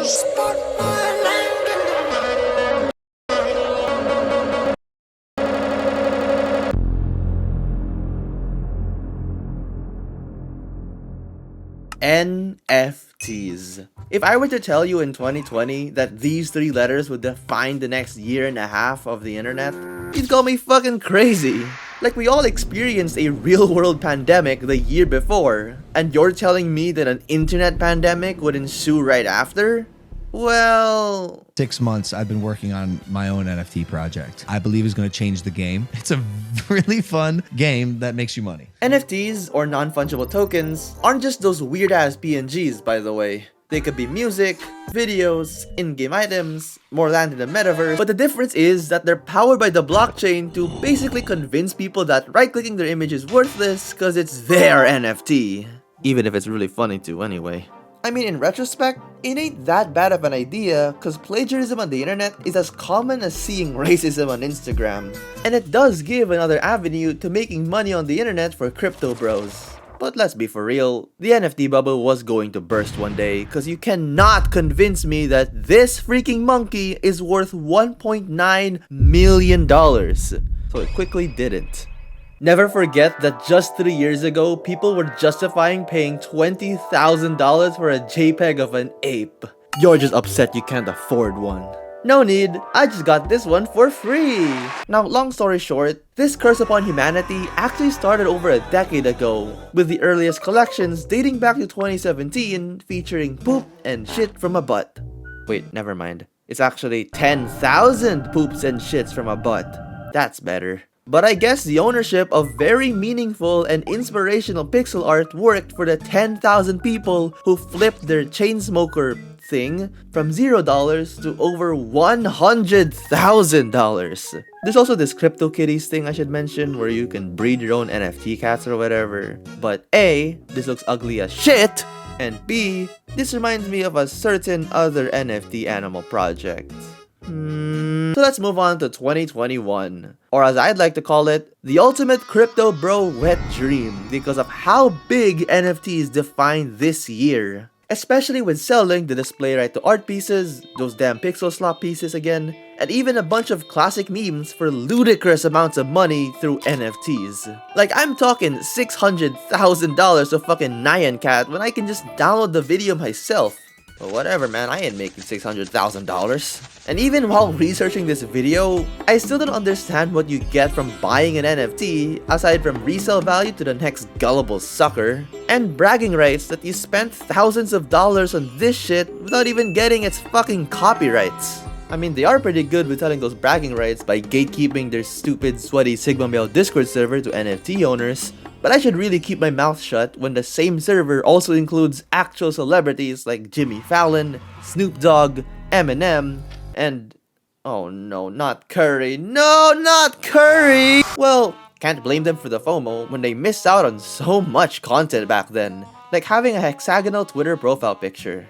NFTs. If I were to tell you in 2020 that these three letters would define the next year and a half of the internet, you'd call me fucking crazy. Like, we all experienced a real-world pandemic the year before, and you're telling me that an internet pandemic would ensue right after? Well... 6 months I've been working on my own NFT project. I believe is going to change the game. It's a really fun game that makes you money. NFTs, or non-fungible tokens, aren't just those weird-ass PNGs, by the way. They could be music, videos, in-game items, more land in the metaverse, but the difference is that they're powered by the blockchain to basically convince people that right-clicking their image is worthless because it's their NFT. Even if it's really funny to, anyway. I mean, in retrospect, it ain't that bad of an idea because plagiarism on the internet is as common as seeing racism on Instagram. And it does give another avenue to making money on the internet for crypto bros. But let's be for real, the NFT bubble was going to burst one day because you cannot convince me that this freaking monkey is worth $1.9 million. So it quickly didn't. Never forget that just 3 years ago, people were justifying paying $20,000 for a JPEG of an ape. You're just upset you can't afford one. No need, I just got this one for free! Now, long story short, this curse upon humanity actually started over a decade ago, with the earliest collections dating back to 2017 featuring poop and shit from a butt. Wait, never mind. It's actually 10,000 poops and shits from a butt. That's better. But I guess the ownership of very meaningful and inspirational pixel art worked for the 10,000 people who flipped their chain smoker thing from $0 to over $100,000. There's also this CryptoKitties thing I should mention where you can breed your own NFT cats or whatever. But A, this looks ugly as shit, and B, this reminds me of a certain other NFT animal project. So let's move on to 2021, or as I'd like to call it, the ultimate crypto bro wet dream because of how big NFTs define this year. Especially with selling the display right to art pieces, those damn pixel slop pieces again, and even a bunch of classic memes for ludicrous amounts of money through NFTs. Like, I'm talking $600,000 to fucking Nyan Cat when I can just download the video myself. But whatever, man, I ain't making $600,000. And even while researching this video, I still don't understand what you get from buying an NFT aside from resale value to the next gullible sucker, and bragging rights that you spent thousands of dollars on this shit without even getting its fucking copyrights. I mean, they are pretty good with telling those bragging rights by gatekeeping their stupid, sweaty Sigma Male Discord server to NFT owners, but I should really keep my mouth shut when the same server also includes actual celebrities like Jimmy Fallon, Snoop Dogg, Eminem, and... oh no, not Curry. No, not Curry! Well, can't blame them for the FOMO when they missed out on so much content back then, like having a hexagonal Twitter profile picture.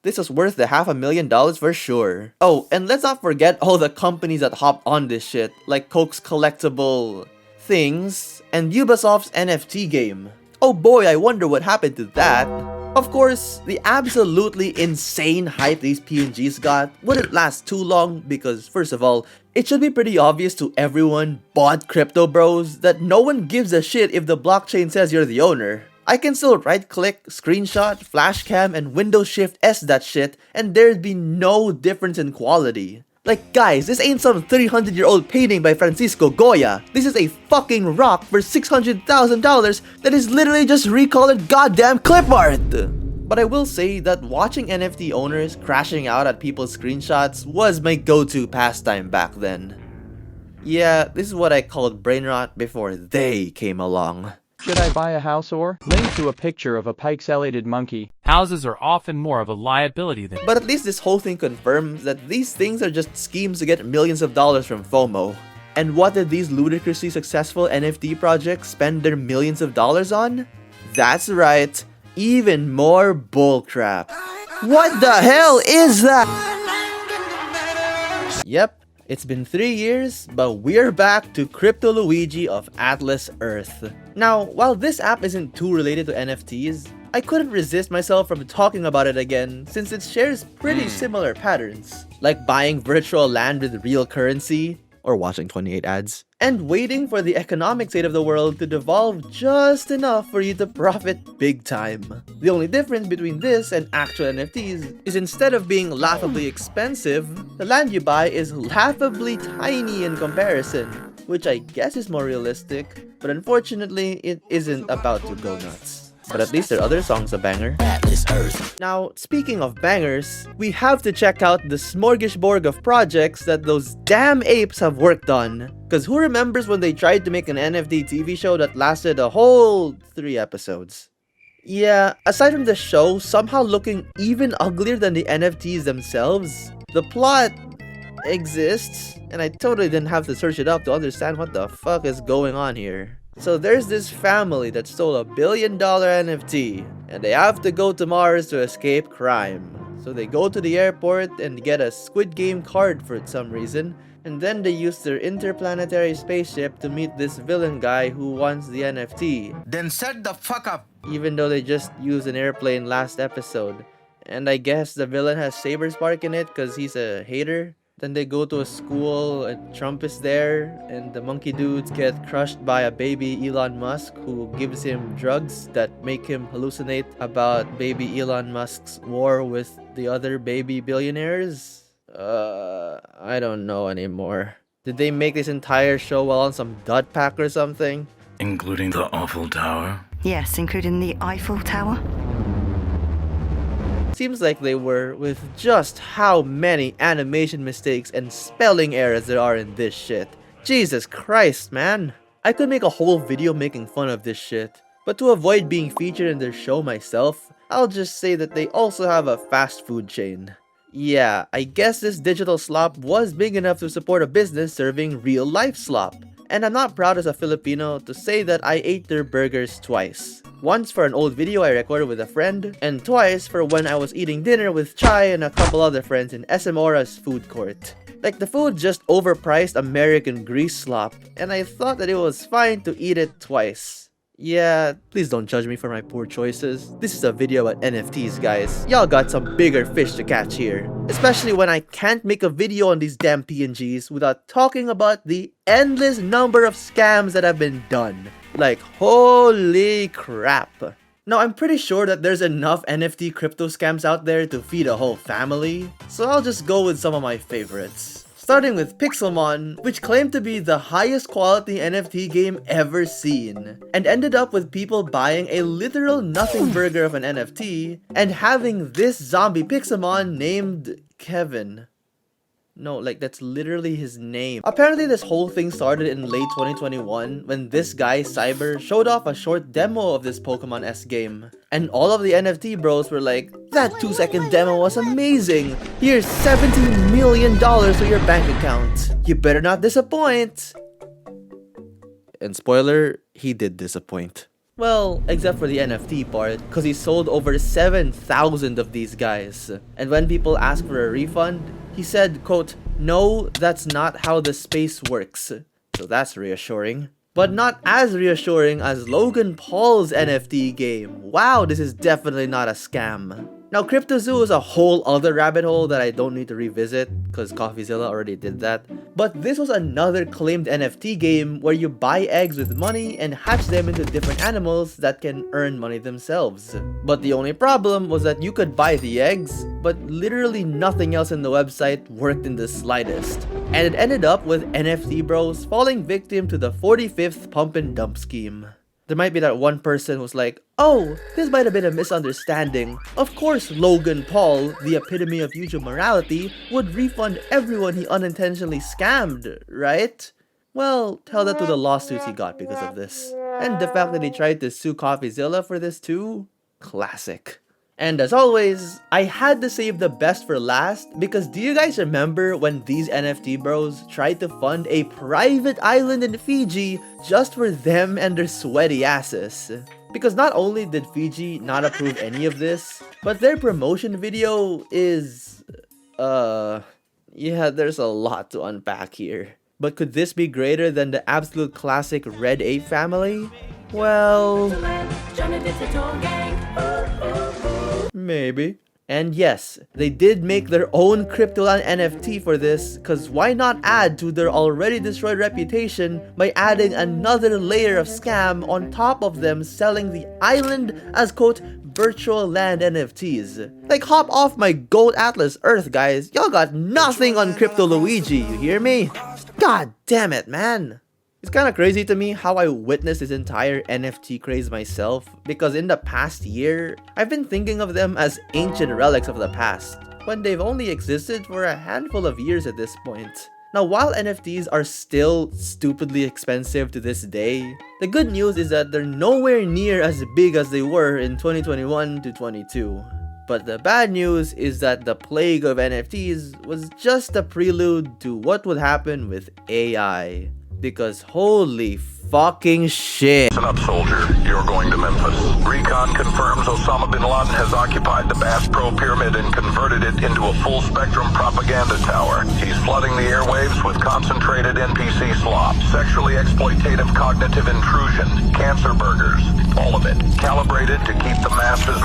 This was worth the $500,000 for sure. Oh, and let's not forget all the companies that hopped on this shit, like Coke's collectible things and Ubisoft's NFT game. Oh boy, I wonder what happened to that. Of course, the absolutely insane hype these PNGs got wouldn't last too long because, first of all, it should be pretty obvious to everyone but crypto bros that no one gives a shit if the blockchain says you're the owner. I can still right-click, screenshot, flashcam, and Windows Shift S that shit, and there'd be no difference in quality. Like, guys, this ain't some 300-year-old painting by Francisco Goya. This is a fucking rock for $600,000 that is literally just recolored goddamn clip art! But I will say that watching NFT owners crashing out at people's screenshots was my go-to pastime back then. Yeah, this is what I called brain rot before they came along. Should I buy a house or? Link to a picture of a pixelated monkey. Houses are often more of a liability than... But at least this whole thing confirms that these things are just schemes to get millions of dollars from FOMO. And what did these ludicrously successful NFT projects spend their millions of dollars on? That's right, even more bullcrap. What the hell is that? Yep. It's been 3 years, but we're back to Crypto Luigi of Atlas Earth. Now, while this app isn't too related to NFTs, I couldn't resist myself from talking about it again since it shares pretty similar patterns, like buying virtual land with real currency, or watching 28 ads, and waiting for the economic state of the world to devolve just enough for you to profit big time. The only difference between this and actual NFTs is instead of being laughably expensive, the land you buy is laughably tiny in comparison, which I guess is more realistic, but unfortunately it isn't about to go nuts. But at least their other songs a banger. Now, speaking of bangers, we have to check out the smorgasbord of projects that those damn apes have worked on. Cause who remembers when they tried to make an NFT TV show that lasted a whole 3 episodes? Yeah, aside from the show somehow looking even uglier than the NFTs themselves, the plot exists, and I totally didn't have to search it up to understand what the fuck is going on here. So there's this family that stole $1 billion NFT, and they have to go to Mars to escape crime. So they go to the airport and get a Squid Game card for some reason, and then they use their interplanetary spaceship to meet this villain guy who wants the NFT. Then shut the fuck up! Even though they just used an airplane last episode. And I guess the villain has Saber Spark in it because he's a hater. Then they go to a school and Trump is there, and the monkey dudes get crushed by a baby Elon Musk who gives him drugs that make him hallucinate about baby Elon Musk's war with the other baby billionaires. I don't know anymore. Did they make this entire show while on some dud pack or something? Including the Eiffel Tower? Yes, including the Eiffel Tower. Seems like they were, with just how many animation mistakes and spelling errors there are in this shit. Jesus Christ, man. I could make a whole video making fun of this shit, but to avoid being featured in their show myself, I'll just say that they also have a fast food chain. Yeah, I guess this digital slop was big enough to support a business serving real life slop. And I'm not proud as a Filipino to say that I ate their burgers twice. Once for an old video I recorded with a friend, and twice for when I was eating dinner with Chai and a couple other friends in SM Ora's food court. Like, the food just overpriced American grease slop, and I thought that it was fine to eat it twice. Yeah, please don't judge me for my poor choices. This is a video about NFTs, guys. Y'all got some bigger fish to catch here. Especially when I can't make a video on these damn PNGs without talking about the endless number of scams that have been done. Like, holy crap. Now, I'm pretty sure that there's enough NFT crypto scams out there to feed a whole family, so I'll just go with some of my favorites. Starting with Pixelmon, which claimed to be the highest quality NFT game ever seen, and ended up with people buying a literal nothing burger of an NFT, and having this zombie Pixelmon named Kevin. No, like, that's literally his name. Apparently, this whole thing started in late 2021 when this guy, Cyber, showed off a short demo of this Pokemon-esque game. And all of the NFT bros were like, that 2-second demo was amazing! Here's $17 million to your bank account. You better not disappoint! And spoiler, he did disappoint. Well, except for the NFT part, cause he sold over 7,000 of these guys. And when people asked for a refund, he said, quote, "No, that's not how the space works." So that's reassuring. But not as reassuring as Logan Paul's NFT game. Wow, this is definitely not a scam. Now, CryptoZoo is a whole other rabbit hole that I don't need to revisit, because CoffeeZilla already did that. But this was another claimed NFT game where you buy eggs with money and hatch them into different animals that can earn money themselves. But the only problem was that you could buy the eggs, but literally nothing else in the website worked in the slightest. And it ended up with NFT bros falling victim to the 45th pump and dump scheme. There might be that one person who's like, oh, this might have been a misunderstanding. Of course Logan Paul, the epitome of YouTube morality, would refund everyone he unintentionally scammed, right? Well, tell that to the lawsuits he got because of this. And the fact that he tried to sue CoffeeZilla for this too? Classic. And as always, I had to save the best for last because do you guys remember when these NFT bros tried to fund a private island in Fiji just for them and their sweaty asses? Because not only did Fiji not approve any of this, but their promotion video is... yeah, there's a lot to unpack here. But could this be greater than the absolute classic Red Ape family? Well... Maybe. And yes, they did make their own Cryptoland NFT for this, cause why not add to their already destroyed reputation by adding another layer of scam on top of them selling the island as quote virtual land NFTs. Like, hop off my Gold Atlas Earth, guys. Y'all got nothing on Crypto Luigi, you hear me? God damn it, man. It's kind of crazy to me how I witnessed this entire NFT craze myself, because in the past year, I've been thinking of them as ancient relics of the past, when they've only existed for a handful of years at this point. Now, while NFTs are still stupidly expensive to this day, the good news is that they're nowhere near as big as they were in 2021 to 22. But the bad news is that the plague of NFTs was just a prelude to what would happen with AI. Because holy fucking shit. Listen up, soldier. You're going to Memphis. Recon confirms Osama bin Laden has occupied the Bass Pro Pyramid and converted it into a full-spectrum propaganda tower. He's flooding the airwaves with concentrated NPC slop, sexually exploitative cognitive intrusion, cancer burgers, all of it. Calibrated to keep the masses.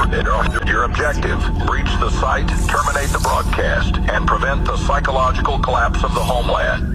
Your objective, breach the site, terminate the broadcast, and prevent the psychological collapse of the homeland.